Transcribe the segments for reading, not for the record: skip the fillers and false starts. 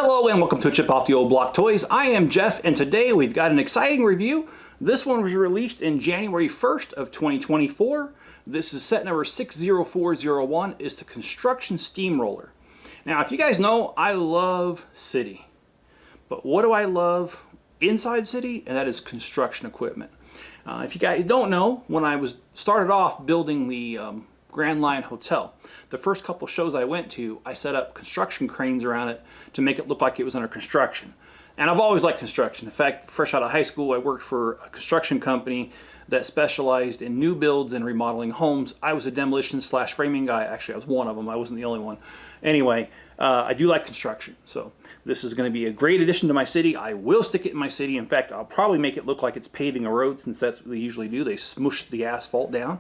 Hello and welcome to a Chip Off the Old Block Toys. I am Jeff and today we've got an exciting review. This one was released in January 1st of 2024. This is set number 60401. It's the Construction Steamroller. Now if you guys know, I love City. But what do I love inside City? And that is construction equipment. If you guys don't know, when I started off building the Grand Line Hotel, the first couple shows I went to, I set up construction cranes around it to make it look like it was under construction. And I've always liked construction. In fact, fresh out of high school, I worked for a construction company that specialized in new builds and remodeling homes. I was a demolition / framing guy. Actually, I was one of them. I wasn't the only one. Anyway, I do like construction. So this is going to be a great addition to my city. I will stick it in my city. In fact, I'll probably make it look like it's paving a road, since that's what they usually do. They smush the asphalt down.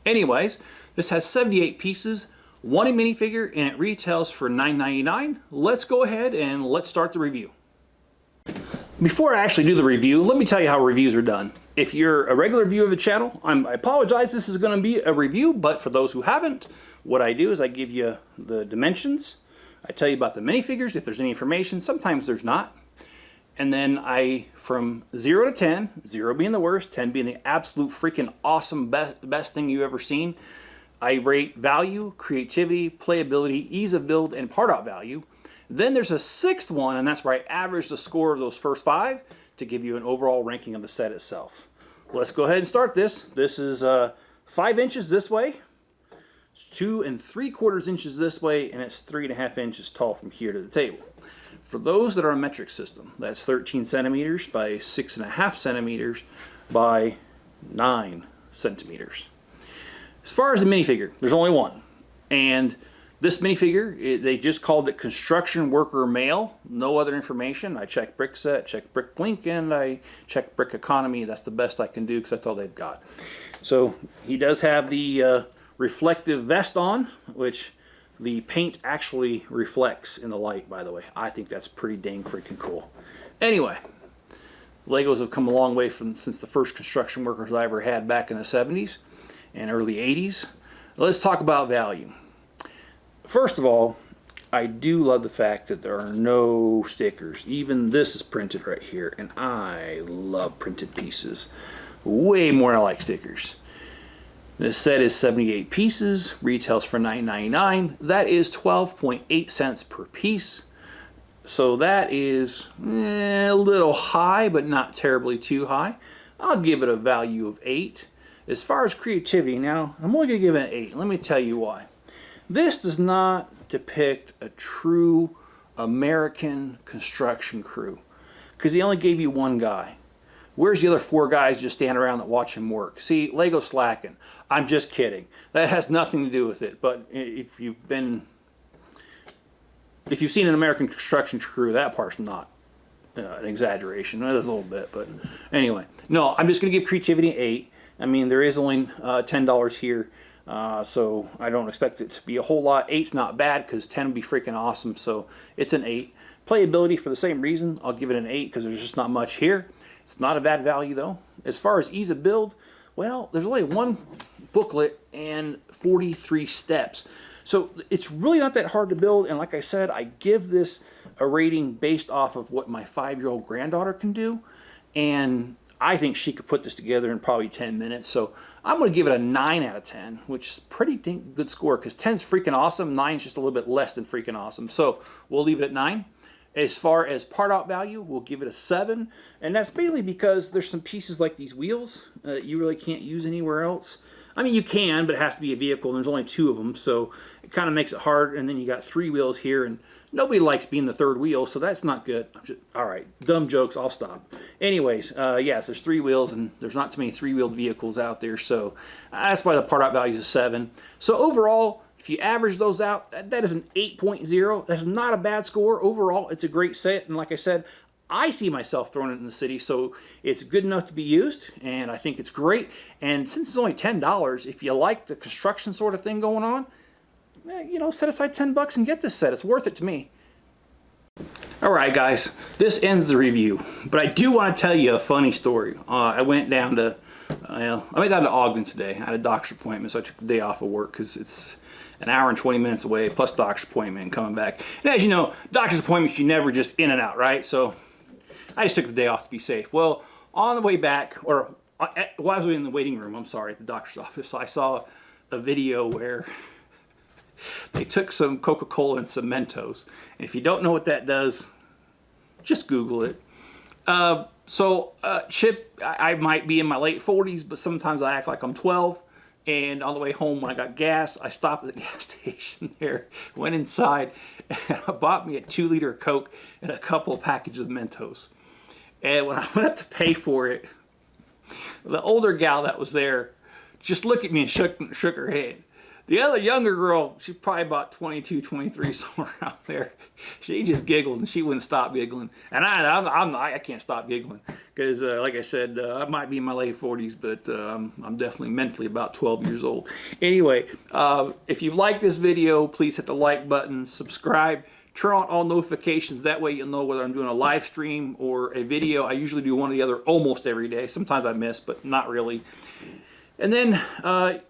Anyways, this has 78 pieces, one in minifigure, and it retails for $9.99. Let's go ahead and let's start the review. Before I actually do the review, let me tell you how reviews are done. If you're a regular viewer of the channel, I apologize, this is going to be a review, but for those who haven't, what I do is I give you the dimensions, I tell you about the minifigures, if there's any information, sometimes there's not, and then from 0 to 10, 0 being the worst, 10 being the absolute freaking awesome best thing you've ever seen, I rate value, creativity, playability, ease of build, and part out value. Then there's a sixth one, and that's where I average the score of those first 5 to give you an overall ranking of the set itself. Let's go ahead and start this. This is 5 inches this way, it's 2 3/4 inches this way, and it's 3.5 inches tall from here to the table. For those that are a metric system, that's 13 centimeters by 6.5 centimeters by 9 centimeters. As far as the minifigure, there's only one. And this minifigure, they just called it Construction Worker Male. No other information. I checked Brickset, checked Bricklink, and I checked Brick Economy. That's the best I can do because that's all they've got. So he does have the reflective vest on, which the paint actually reflects in the light, by the way. I think that's pretty dang freaking cool. Anyway, Legos have come a long way since the first construction workers I ever had back in the 70s and early 80s. Let's talk about value. First of all, I do love the fact that there are no stickers. Even this is printed right here, and I love printed pieces way more than I like stickers. This set is 78 pieces, retails for $9.99. That is 12.8 cents per piece. So that is a little high, but not terribly too high. I'll give it a value of 8. As far as creativity, now, I'm only going to give it an 8. Let me tell you why. This does not depict a true American construction crew, because he only gave you one guy. Where's the other 4 guys just standing around that watch him work? See, Lego slacking. I'm just kidding. That has nothing to do with it. But if you've seen an American construction crew, that part's not an exaggeration. It is a little bit, but anyway. No, I'm just going to give creativity an 8. I mean, there is only $10 here. So I don't expect it to be a whole lot. 8's not bad because 10 would be freaking awesome, so it's an 8. Playability, for the same reason, I'll give it an 8 because there's just not much here. It's not a bad value though. As far as ease of build, well, there's only one booklet and 43 steps. So it's really not that hard to build, and like I said, I give this a rating based off of what my 5-year-old granddaughter can do, and I think she could put this together in probably 10 minutes. So I'm going to give it a 9 out of 10, which is a pretty good score because 10's freaking awesome. 9's just a little bit less than freaking awesome. So we'll leave it at 9. As far as part out value, we'll give it a 7. And that's mainly because there's some pieces like these wheels that you really can't use anywhere else. I mean, you can, but it has to be a vehicle, and there's only 2 of them. So it kind of makes it hard. And then you got 3 wheels here, and nobody likes being the 3rd wheel, so that's not good. All right, dumb jokes, I'll stop. Anyways, yes, there's 3 wheels, and there's not too many 3-wheeled vehicles out there, so that's why the part out value is a 7. So overall, if you average those out, that is an 8.0. That's not a bad score. Overall, it's a great set, and like I said, I see myself throwing it in the city, so it's good enough to be used, and I think it's great. And since it's only $10, if you like the construction sort of thing going on, you know, set aside $10 and get this set. It's worth it to me. Alright guys, this ends the review, but I do want to tell you a funny story. I went down to Well, I made that to Ogden today. I had a doctor's appointment, so I took the day off of work because it's an hour and 20 minutes away, plus doctor's appointment and coming back. And as you know, doctor's appointments, you never just in and out, right? So I just took the day off to be safe. Well, on the way back, or while I was in the waiting room, I'm sorry, at the doctor's office, I saw a video where they took some Coca-Cola and some Mentos. And if you don't know what that does, just Google it. Chip, I might be in my late 40s, but sometimes I act like I'm 12. And on the way home, when I got gas, I stopped at the gas station there, went inside, and I bought me a 2-liter Coke and a couple of packages of Mentos. And when I went up to pay for it, the older gal that was there just looked at me and shook her head. The other younger girl, she's probably about 22, 23, somewhere out there. She just giggled and she wouldn't stop giggling. And I can't stop giggling because, like I said, I might be in my late 40s, but I'm definitely mentally about 12 years old. Anyway, if you've liked this video, please hit the like button, subscribe, turn on all notifications. That way you'll know whether I'm doing a live stream or a video. I usually do one or the other almost every day. Sometimes I miss, but not really. And then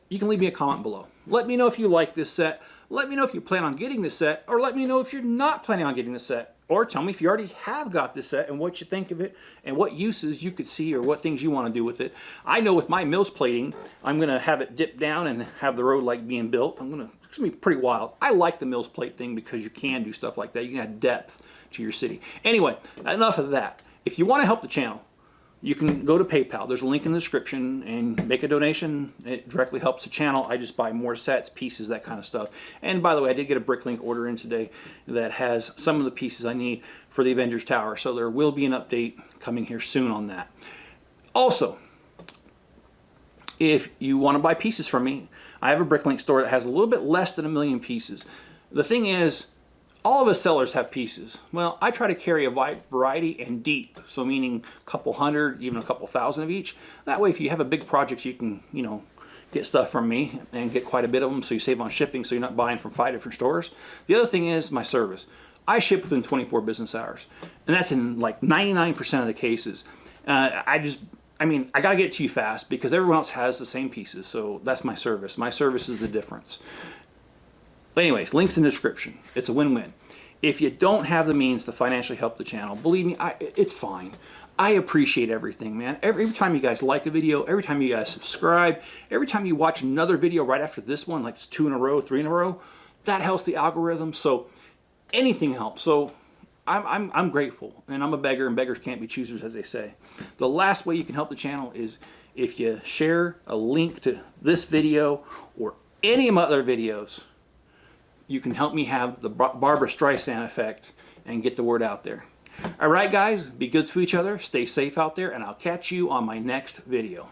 you can leave me a comment below. Let me know if you like this set. Let me know if you plan on getting this set, or let me know if you're not planning on getting this set. Or tell me if you already have got this set and what you think of it and what uses you could see or what things you want to do with it. I know with my mills plating, I'm going to have it dip down and have the road like being built. It's going to be pretty wild. I like the mills plate thing because you can do stuff like that. You can add depth to your city. Anyway, enough of that. If you want to help the channel, you can go to PayPal. There's a link in the description and make a donation. It directly helps the channel. I just buy more sets, pieces, that kind of stuff. And by the way, I did get a Bricklink order in today that has some of the pieces I need for the Avengers Tower. So there will be an update coming here soon on that. Also, if you want to buy pieces from me, I have a Bricklink store that has a little bit less than 1 million pieces. The thing is, all of us sellers have pieces. Well, I try to carry a wide variety and deep, so meaning a couple hundred, even a couple thousand of each. That way, if you have a big project, you can, get stuff from me and get quite a bit of them, so you save on shipping, so you're not buying from 5 different stores. The other thing is my service. I ship within 24 business hours, and that's in like 99% of the cases. I gotta get it to you fast because everyone else has the same pieces, so that's my service. My service is the difference. But anyways, links in the description. It's a win-win. If you don't have the means to financially help the channel, believe me, it's fine. I appreciate everything, man. Every time you guys like a video, every time you guys subscribe, every time you watch another video right after this one, like it's 2 in a row, 3 in a row, that helps the algorithm. So anything helps. So I'm grateful, and I'm a beggar, and beggars can't be choosers, as they say. The last way you can help the channel is if you share a link to this video or any of my other videos. You can help me have the Barbara Streisand effect and get the word out there. All right, guys, be good to each other, stay safe out there, and I'll catch you on my next video.